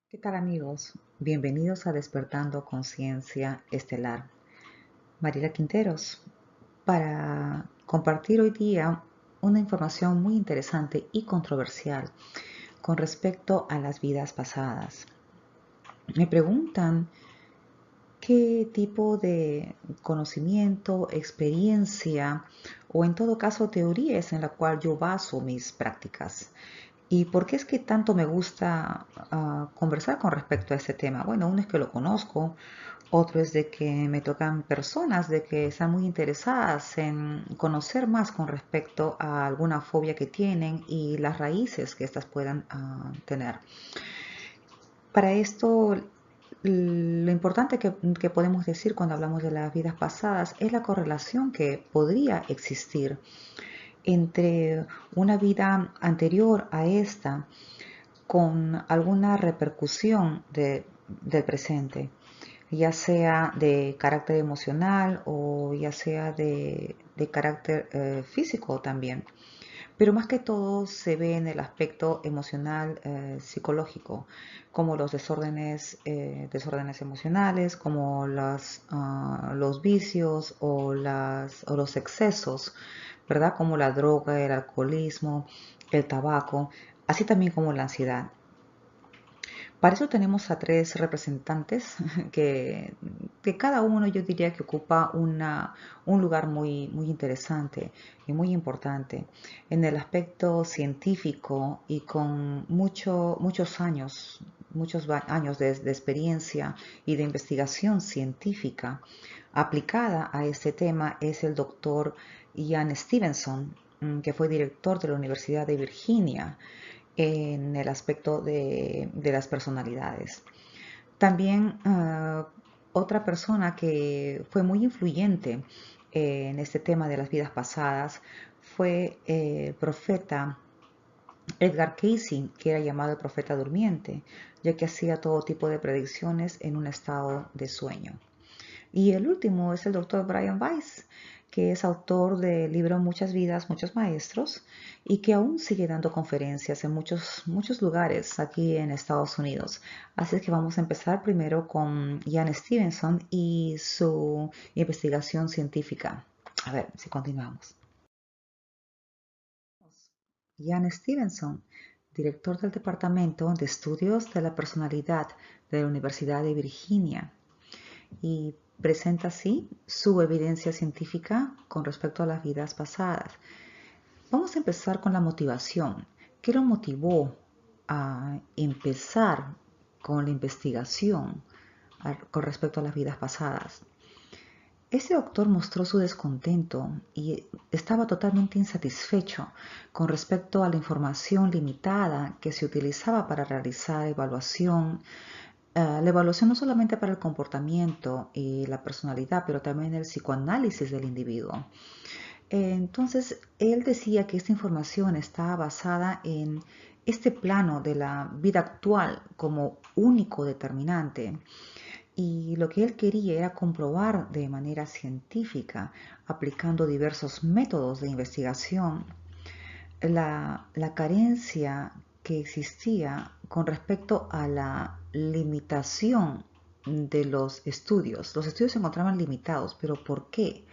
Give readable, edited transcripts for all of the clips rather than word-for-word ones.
¿Qué tal amigos? Bienvenidos a Despertando Conciencia Estelar. Mariela Quinteros, para compartir hoy día una información muy interesante y controversial con respecto a las vidas pasadas. Me preguntan qué tipo de conocimiento, experiencia o en todo caso teoría es en la cual yo baso mis prácticas. ¿Y por qué es que tanto me gusta conversar con respecto a este tema? Bueno, uno es que lo conozco, otro es de que me tocan personas de que están muy interesadas en conocer más con respecto a alguna fobia que tienen y las raíces que éstas puedan tener. Para esto, lo importante que podemos decir cuando hablamos de las vidas pasadas es la correlación que podría existir entre una vida anterior a esta con alguna repercusión del presente, ya sea de carácter emocional o ya sea de carácter físico también. Pero más que todo se ve en el aspecto emocional psicológico, como los desórdenes emocionales, como los vicios o los excesos, ¿verdad? Como la droga, el alcoholismo, el tabaco, así también como la ansiedad. Para eso tenemos a tres representantes que cada uno yo diría que ocupa un lugar muy interesante y muy importante en el aspecto científico y con muchos años de experiencia y de investigación científica aplicada a este tema es el doctor Ian Stevenson, que fue director de la Universidad de Virginia en el aspecto de las personalidades. También otra persona que fue muy influyente en este tema de las vidas pasadas fue el profeta Edgar Cayce, que era llamado el profeta durmiente, ya que hacía todo tipo de predicciones en un estado de sueño. Y el último es el doctor Brian Weiss, que es autor del libro Muchas vidas, muchos maestros, y que aún sigue dando conferencias en muchos lugares aquí en Estados Unidos. Así es que vamos a empezar primero con Ian Stevenson y su investigación científica. A ver si continuamos. Ian Stevenson, director del Departamento de Estudios de la Personalidad de la Universidad de Virginia, y presenta así su evidencia científica con respecto a las vidas pasadas. Vamos a empezar con la motivación. ¿Qué lo motivó a empezar con la investigación con respecto a las vidas pasadas? Este doctor mostró su descontento y estaba totalmente insatisfecho con respecto a la información limitada que se utilizaba para realizar la evaluación no solamente para el comportamiento y la personalidad, pero también el psicoanálisis del individuo. Entonces, él decía que esta información estaba basada en este plano de la vida actual como único determinante. Y lo que él quería era comprobar de manera científica, aplicando diversos métodos de investigación, la carencia que existía con respecto a la limitación de los estudios. Los estudios se encontraban limitados, pero ¿por qué?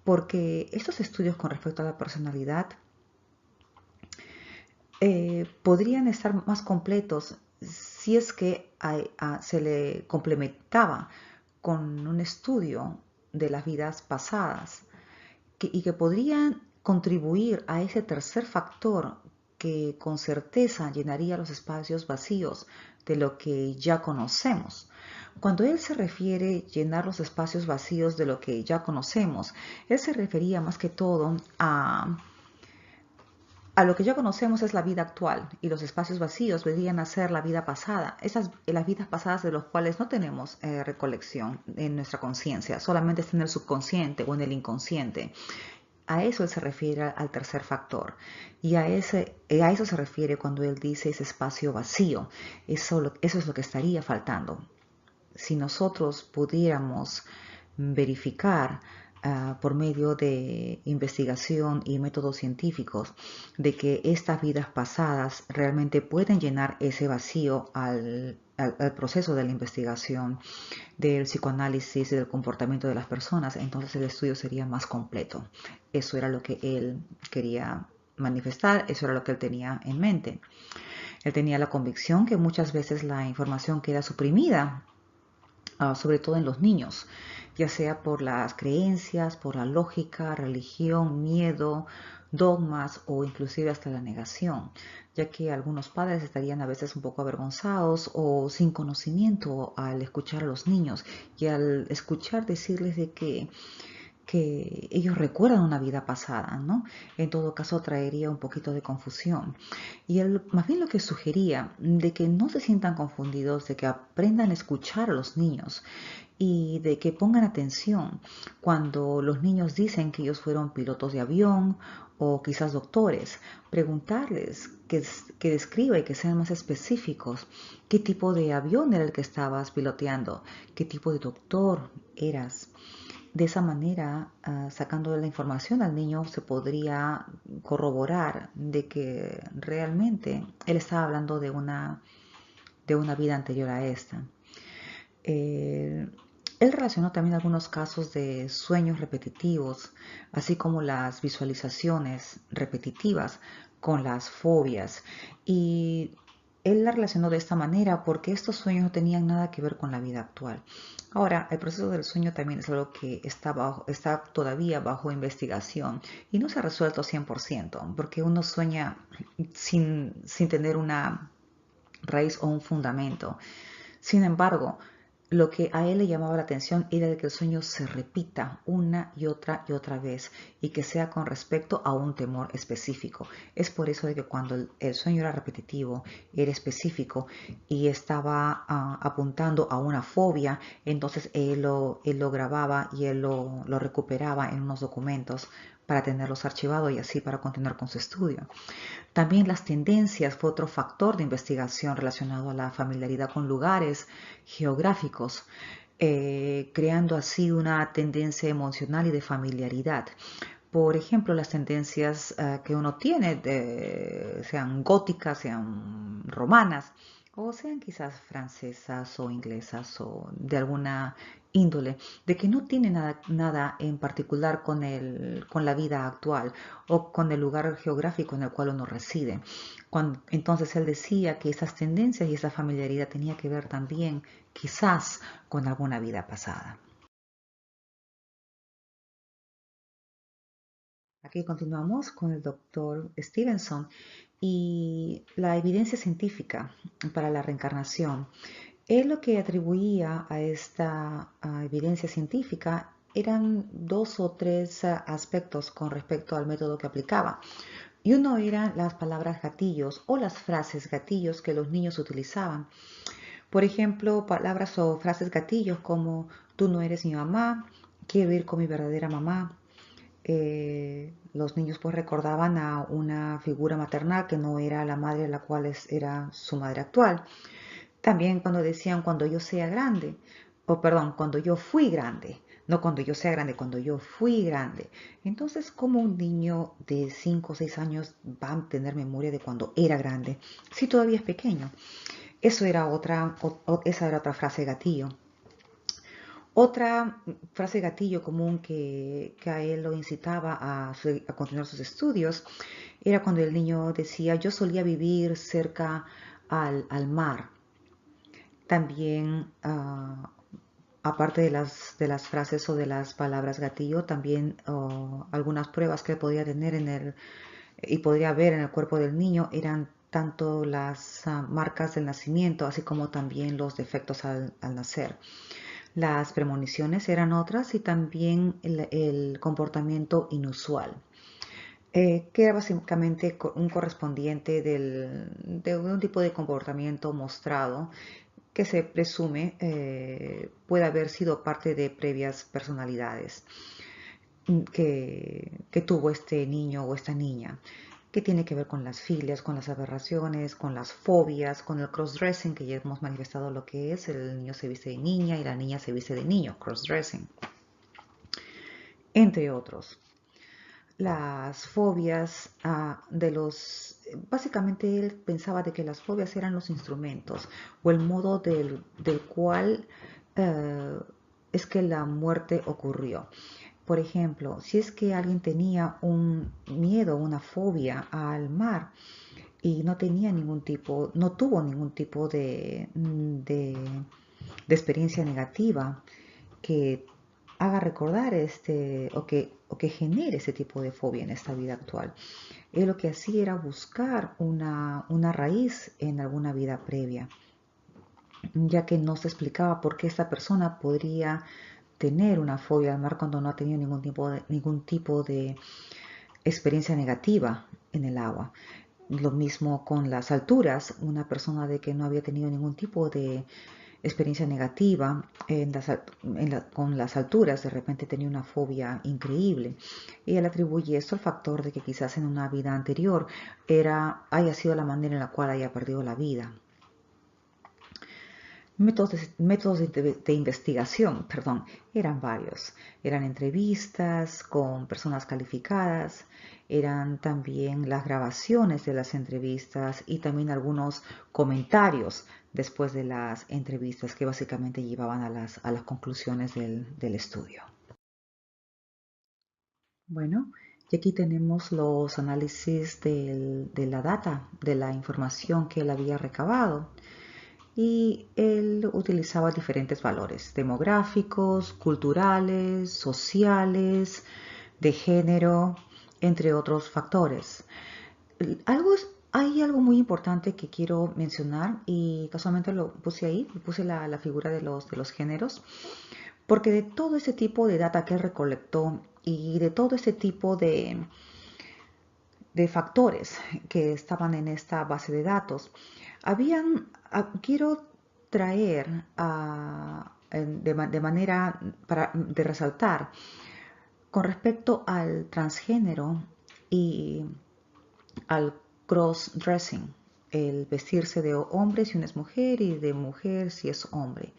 Porque estos estudios con respecto a la personalidad podrían estar más completos si es que se le complementaba con un estudio de las vidas pasadas y que podrían contribuir a ese tercer factor que con certeza llenaría los espacios vacíos de lo que ya conocemos. Cuando él se refiere llenar los espacios vacíos de lo que ya conocemos, él se refería más que todo a lo que ya conocemos es la vida actual y los espacios vacíos vendrían a ser la vida pasada, las vidas pasadas de los cuales no tenemos recolección en nuestra conciencia, solamente está en el subconsciente o en el inconsciente. A eso él se refiere al tercer factor y a eso se refiere cuando él dice ese espacio vacío. Eso es lo que estaría faltando. Si nosotros pudiéramos verificar por medio de investigación y métodos científicos de que estas vidas pasadas realmente pueden llenar ese vacío al proceso de la investigación del psicoanálisis y del comportamiento de las personas, entonces el estudio sería más completo. Eso era lo que él quería manifestar, eso era lo que él tenía en mente. Él tenía la convicción que muchas veces la información queda suprimida, sobre todo en los niños, ya sea por las creencias, por la lógica, religión, miedo, dogmas o inclusive hasta la negación, ya que algunos padres estarían a veces un poco avergonzados o sin conocimiento al escuchar a los niños y al escuchar decirles de que ellos recuerdan una vida pasada, ¿no? En todo caso traería un poquito de confusión. Y él más bien lo que sugería de que no se sientan confundidos, de que aprendan a escuchar a los niños y de que pongan atención cuando los niños dicen que ellos fueron pilotos de avión o quizás doctores, preguntarles que describa y que sean más específicos qué tipo de avión era el que estabas piloteando, qué tipo de doctor eras. De esa manera, sacando la información al niño, se podría corroborar de que realmente él estaba hablando de una vida anterior a esta. Él relacionó también algunos casos de sueños repetitivos, así como las visualizaciones repetitivas con las fobias. Y él la relacionó de esta manera porque estos sueños no tenían nada que ver con la vida actual. Ahora, el proceso del sueño también es algo que está todavía bajo investigación y no se ha resuelto 100%, porque uno sueña sin tener una raíz o un fundamento. Sin embargo, lo que a él le llamaba la atención era de que el sueño se repita una y otra vez y que sea con respecto a un temor específico. Es por eso de que cuando el sueño era repetitivo, era específico y estaba apuntando a una fobia, entonces él lo grababa y él lo recuperaba en unos documentos para tenerlos archivados y así para continuar con su estudio. También las tendencias fue otro factor de investigación relacionado a la familiaridad con lugares geográficos, creando así una tendencia emocional y de familiaridad. Por ejemplo, las tendencias que uno tiene, sean góticas, sean romanas, o sean quizás francesas o inglesas o de alguna índole, de que no tiene nada en particular con la vida actual o con el lugar geográfico en el cual uno reside. Entonces él decía que esas tendencias y esa familiaridad tenía que ver también quizás con alguna vida pasada. Aquí continuamos con el doctor Stevenson y la evidencia científica para la reencarnación. Él lo que atribuía a esta evidencia científica eran dos o tres aspectos con respecto al método que aplicaba. Y uno eran las palabras gatillos o las frases gatillos que los niños utilizaban. Por ejemplo, palabras o frases gatillos como tú no eres mi mamá, quiero ir con mi verdadera mamá. Los niños pues recordaban a una figura maternal que no era la madre, la cual era su madre actual. También cuando decían cuando yo sea grande, o perdón, cuando yo fui grande, no cuando yo sea grande, cuando yo fui grande. Entonces, ¿cómo un niño de 5 o 6 años va a tener memoria de cuando era grande si todavía es pequeño? Esa era otra frase gatillo. Otra frase gatillo común que a él lo incitaba a continuar sus estudios era cuando el niño decía, yo solía vivir cerca al mar. También, aparte de las frases o de las palabras gatillo, también algunas pruebas que podía tener y podría ver en el cuerpo del niño eran tanto las marcas del nacimiento, así como también los defectos al nacer. Las premoniciones eran otras y también el comportamiento inusual, que era básicamente un correspondiente de un tipo de comportamiento mostrado que se presume puede haber sido parte de previas personalidades que tuvo este niño o esta niña, que tiene que ver con las filias, con las aberraciones, con las fobias, con el crossdressing, que ya hemos manifestado lo que es, el niño se viste de niña y la niña se viste de niño, crossdressing. entre otros. Las fobias básicamente él pensaba de que las fobias eran los instrumentos o el modo del cual eh, es que la muerte ocurrió. Por ejemplo, si es que alguien tenía un miedo, una fobia al mar y no tenía ningún tipo, no tuvo ningún tipo de experiencia negativa que haga recordar o que genere ese tipo de fobia en esta vida actual. Él lo que hacía era buscar una raíz en alguna vida previa, ya que no se explicaba por qué esta persona podría tener una fobia al mar cuando no ha tenido ningún tipo de experiencia negativa en el agua. Lo mismo con las alturas, una persona de que no había tenido ningún tipo de experiencia negativa con las alturas, de repente tenía una fobia increíble. Y él atribuye esto al factor de que quizás en una vida anterior haya sido la manera en la cual haya perdido la vida. Métodos de investigación, perdón, eran varios. Eran entrevistas con personas calificadas, eran también las grabaciones de las entrevistas y también algunos comentarios después de las entrevistas que básicamente llevaban a las conclusiones del estudio. Bueno, y aquí tenemos los análisis de la data, de la información que él había recabado. Y él utilizaba diferentes valores demográficos, culturales, sociales, de género, entre otros factores. Hay algo muy importante que quiero mencionar y casualmente lo puse ahí, puse la figura de los géneros, porque de todo ese tipo de data que él recolectó y de todo ese tipo de factores que estaban en esta base de datos, quiero traer de manera de resaltar con respecto al transgénero y al cross-dressing, el vestirse de hombre si una es mujer y de mujer si es hombre.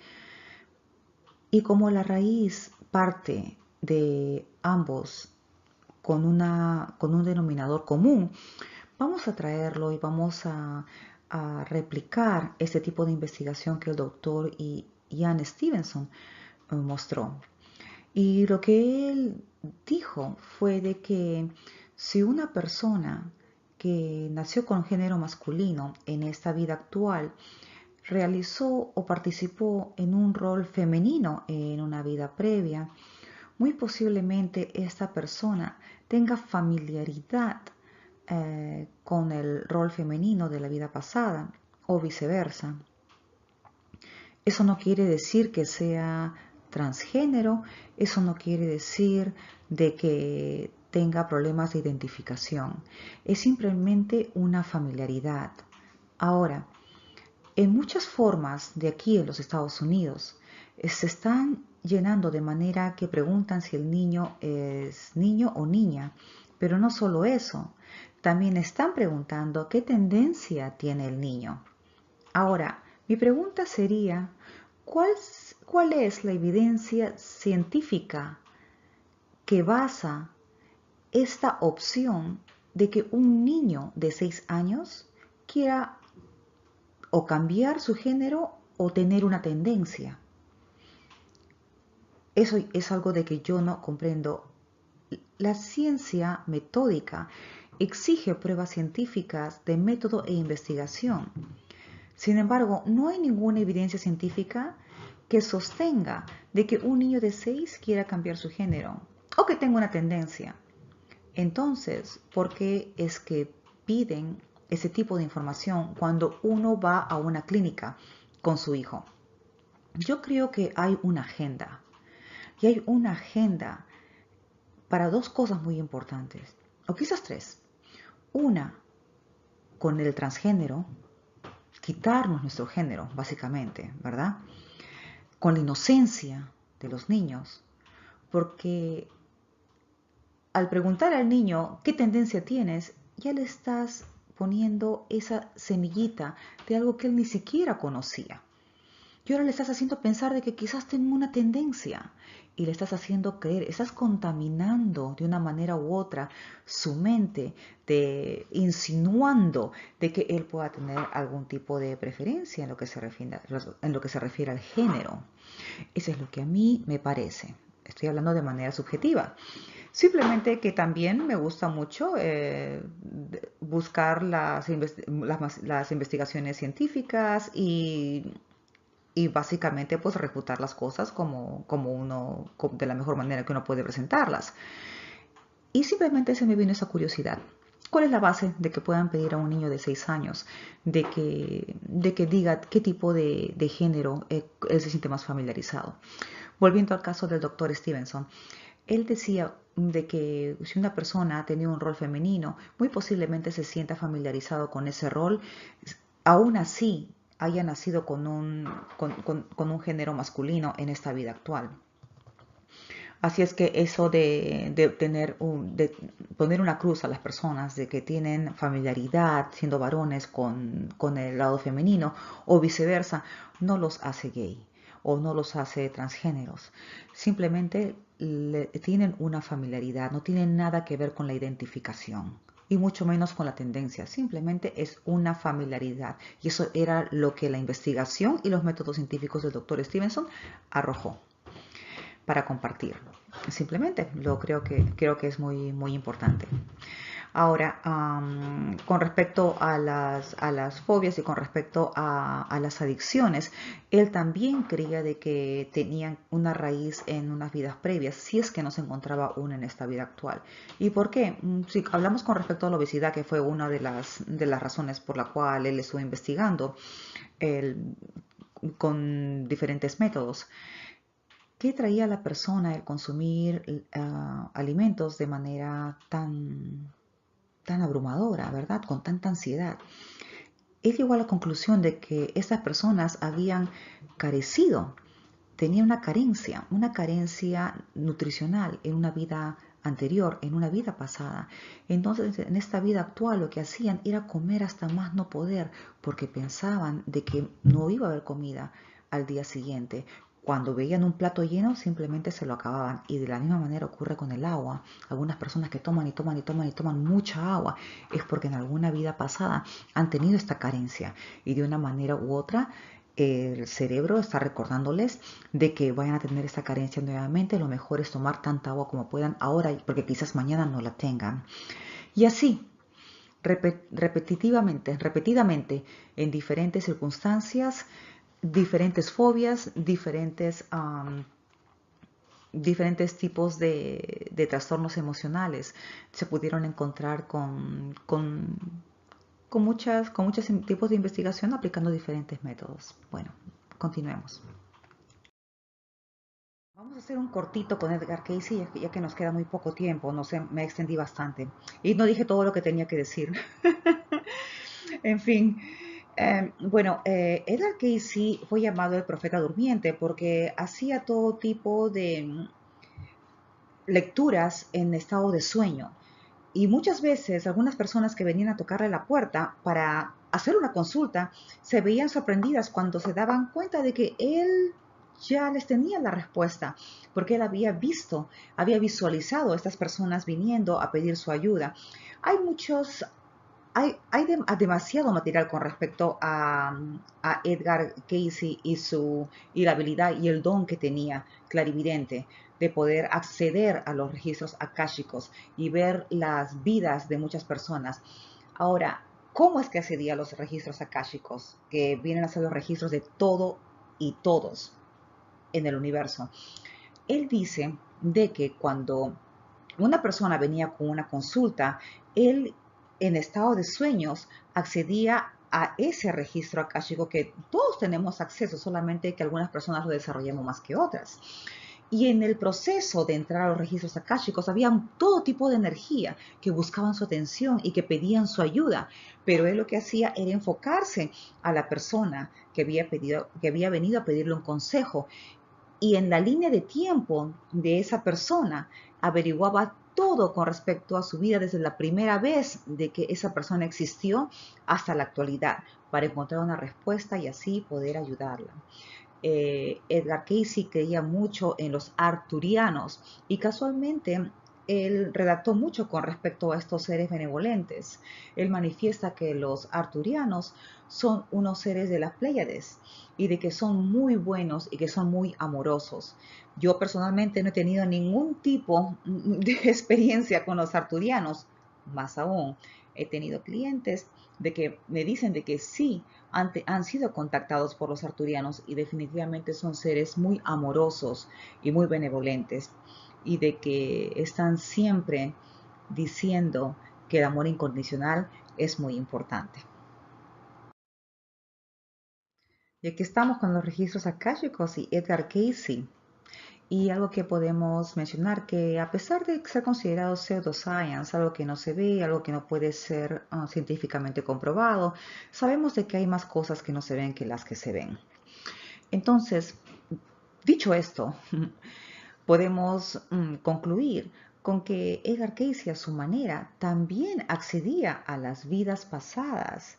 Y como la raíz parte de ambos con un denominador común, vamos a traerlo y vamos a replicar este tipo de investigación que el doctor Ian Stevenson mostró. Y lo que él dijo fue de que si una persona que nació con género masculino en esta vida actual realizó o participó en un rol femenino en una vida previa, muy posiblemente esta persona tenga familiaridad con el rol femenino de la vida pasada o viceversa. Eso no quiere decir que sea transgénero, eso no quiere decir de que tenga problemas de identificación, es simplemente una familiaridad. Ahora, en muchas formas de aquí en los Estados Unidos se están llenando de manera que preguntan si el niño es niño o niña, pero no solo eso, también están preguntando qué tendencia tiene el niño. Ahora, mi pregunta sería, ¿cuál es la evidencia científica que basa esta opción de que un niño de 6 años quiera o cambiar su género o tener una tendencia? Eso es algo de que yo no comprendo. La ciencia metódica exige pruebas científicas de método e investigación. Sin embargo, no hay ninguna evidencia científica que sostenga de que un niño de 6 quiera cambiar su género o que tenga una tendencia. Entonces, ¿por qué es que piden ese tipo de información cuando uno va a una clínica con su hijo? Yo creo que hay una agenda. Y hay una agenda para dos cosas muy importantes, o quizás tres. Una, con el transgénero, quitarnos nuestro género, básicamente, ¿verdad? Con la inocencia de los niños, porque al preguntar al niño qué tendencia tienes, ya le estás poniendo esa semillita de algo que él ni siquiera conocía. Y ahora le estás haciendo pensar de que quizás tenga una tendencia y le estás haciendo creer, estás contaminando de una manera u otra su mente, insinuando de que él pueda tener algún tipo de preferencia en lo que se refiere al género. Eso es lo que a mí me parece. Estoy hablando de manera subjetiva. Simplemente que también me gusta mucho buscar las investigaciones científicas y básicamente pues refutar las cosas de la mejor manera que uno puede presentarlas. Y simplemente se me vino esa curiosidad. ¿Cuál es la base de que puedan pedir a un niño de 6 años de que diga qué tipo de género él se siente más familiarizado? Volviendo al caso del doctor Stevenson, él decía de que si una persona ha tenido un rol femenino, muy posiblemente se sienta familiarizado con ese rol, aún así haya nacido con un género masculino en esta vida actual. Así es que eso de poner una cruz a las personas de que tienen familiaridad siendo varones con el lado femenino o viceversa, no los hace gay o no los hace transgéneros. Simplemente tienen una familiaridad, no tienen nada que ver con la identificación y mucho menos con la tendencia. Simplemente es una familiaridad. Y eso era lo que la investigación y los métodos científicos del doctor Stevenson arrojó para compartir. Simplemente creo que es muy, muy importante. Ahora, con respecto a las fobias y con respecto a las adicciones, él también creía de que tenían una raíz en unas vidas previas, si es que no se encontraba una en esta vida actual. ¿Y por qué? Si hablamos con respecto a la obesidad, que fue una de las razones por la cual él estuvo investigando con diferentes métodos. ¿Qué traía a la persona el consumir alimentos de manera tan abrumadora, ¿verdad? Con tanta ansiedad. Él llegó a la conclusión de que estas personas habían carecido, tenían una carencia nutricional en una vida anterior, en una vida pasada. Entonces, en esta vida actual lo que hacían era comer hasta más no poder, porque pensaban de que no iba a haber comida al día siguiente. Cuando veían un plato lleno, simplemente se lo acababan. Y de la misma manera ocurre con el agua. Algunas personas que toman y toman y toman y toman mucha agua es porque en alguna vida pasada han tenido esta carencia. Y de una manera u otra, el cerebro está recordándoles de que vayan a tener esta carencia nuevamente. Lo mejor es tomar tanta agua como puedan ahora, porque quizás mañana no la tengan. Y así, repetidamente, en diferentes circunstancias, diferentes fobias, diferentes tipos de trastornos emocionales se pudieron encontrar con muchos tipos de investigación aplicando diferentes métodos. Bueno, continuemos. Vamos a hacer un cortito con Edgar Cayce, ya que nos queda muy poco tiempo, no sé, me extendí bastante y no dije todo lo que tenía que decir. En fin, bueno, Edgar Cayce fue llamado el profeta durmiente porque hacía todo tipo de lecturas en estado de sueño. Y muchas veces algunas personas que venían a tocarle la puerta para hacer una consulta se veían sorprendidas cuando se daban cuenta de que él ya les tenía la respuesta, porque él había visualizado a estas personas viniendo a pedir su ayuda. Hay muchos hay demasiado material con respecto a Edgar Cayce y la habilidad y el don que tenía clarividente de poder acceder a los registros akáshicos y ver las vidas de muchas personas. Ahora, ¿cómo es que accedía a los registros akáshicos? Que vienen a ser los registros de todo y todos en el universo. Él dice de que cuando una persona venía con una consulta, él en estado de sueños accedía a ese registro akáshico que todos tenemos acceso, solamente que algunas personas lo desarrollamos más que otras. Y en el proceso de entrar a los registros akáshicos había todo tipo de energía que buscaban su atención y que pedían su ayuda, pero él lo que hacía era enfocarse a la persona que había venido a pedirle un consejo y en la línea de tiempo de esa persona averiguaba todo con respecto a su vida desde la primera vez de que esa persona existió hasta la actualidad para encontrar una respuesta y así poder ayudarla. Edgar Cayce creía mucho en los arturianos y casualmente él redactó mucho con respecto a estos seres benevolentes. Él manifiesta que los arturianos son unos seres de las Pléyades y de que son muy buenos y que son muy amorosos. Yo personalmente no he tenido ningún tipo de experiencia con los arturianos, más aún he tenido clientes de que me dicen de que sí han sido contactados por los arturianos y definitivamente son seres muy amorosos y muy benevolentes y de que están siempre diciendo que el amor incondicional es muy importante. Y aquí estamos con los registros akáshicos y Edgar Cayce. Y algo que podemos mencionar que a pesar de ser considerado pseudoscience, algo que no se ve, algo que no puede ser científicamente comprobado, sabemos de que hay más cosas que no se ven que las que se ven. Entonces, dicho esto, podemos concluir con que Edgar Cayce a su manera también accedía a las vidas pasadas.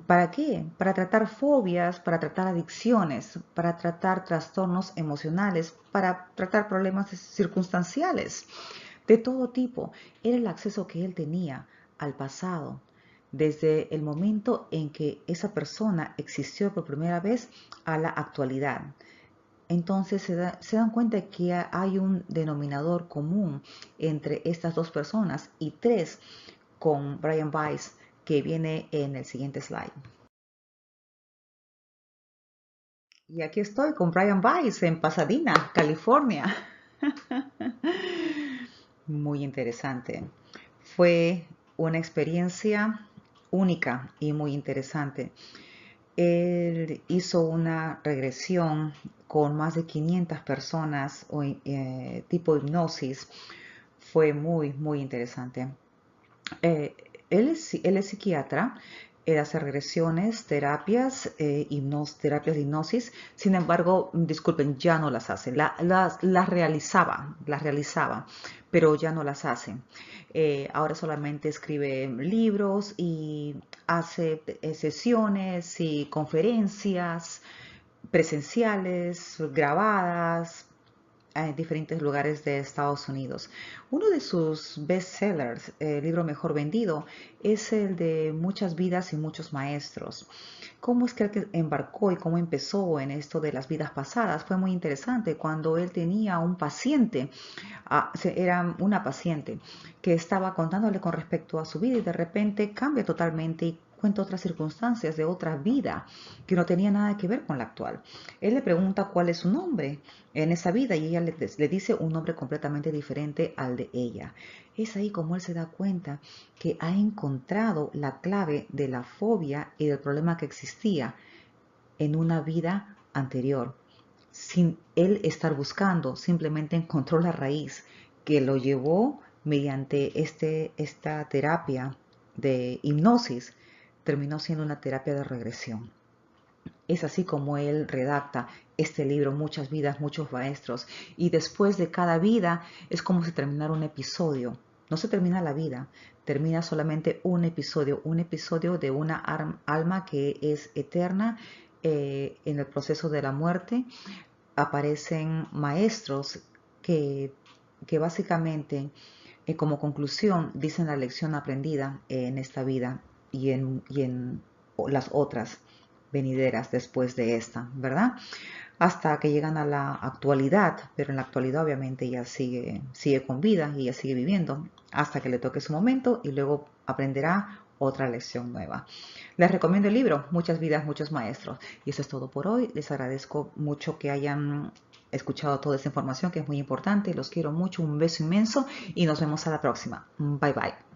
¿Para qué? Para tratar fobias, para tratar adicciones, para tratar trastornos emocionales, para tratar problemas circunstanciales de todo tipo. Era el acceso que él tenía al pasado, desde el momento en que esa persona existió por primera vez a la actualidad. Entonces se dan cuenta que hay un denominador común entre estas dos personas y tres con Brian Weiss, que viene en el siguiente slide. Y aquí estoy con Brian Weiss en Pasadena, California. Muy interesante. Fue una experiencia única y muy interesante. Él hizo una regresión con más de 500 personas tipo hipnosis. Fue muy, muy interesante. Eh, él es psiquiatra, él hace regresiones, terapias, terapias de hipnosis. Sin embargo, disculpen, ya no las hace. Las realizaba, pero ya no las hace. Ahora solamente escribe libros y hace sesiones y conferencias presenciales, grabadas, en diferentes lugares de Estados Unidos. Uno de sus bestsellers, el libro mejor vendido, es el de Muchas vidas y muchos maestros. ¿Cómo es que él embarcó y cómo empezó en esto de las vidas pasadas? Fue muy interesante cuando él tenía un paciente, era una paciente que estaba contándole con respecto a su vida y de repente cambia totalmente y cuenta otras circunstancias de otra vida que no tenía nada que ver con la actual. Él le pregunta cuál es su nombre en esa vida y ella le dice un nombre completamente diferente al de ella. Es ahí como él se da cuenta que ha encontrado la clave de la fobia y del problema que existía en una vida anterior. Sin él estar buscando, simplemente encontró la raíz que lo llevó mediante esta terapia de hipnosis, terminó siendo una terapia de regresión. Es así como él redacta este libro, Muchas vidas, muchos maestros. Y después de cada vida es como si terminara un episodio. No se termina la vida, termina solamente un episodio de una alma que es eterna en el proceso de la muerte. Aparecen maestros que básicamente como conclusión dicen la lección aprendida en esta vida y en las otras venideras después de esta, ¿verdad? Hasta que llegan a la actualidad, pero en la actualidad obviamente ella sigue con vida y ella sigue viviendo hasta que le toque su momento y luego aprenderá otra lección nueva. Les recomiendo el libro Muchas vidas, muchos maestros. Y eso es todo por hoy. Les agradezco mucho que hayan escuchado toda esta información que es muy importante. Los quiero mucho, un beso inmenso y nos vemos a la próxima. Bye bye.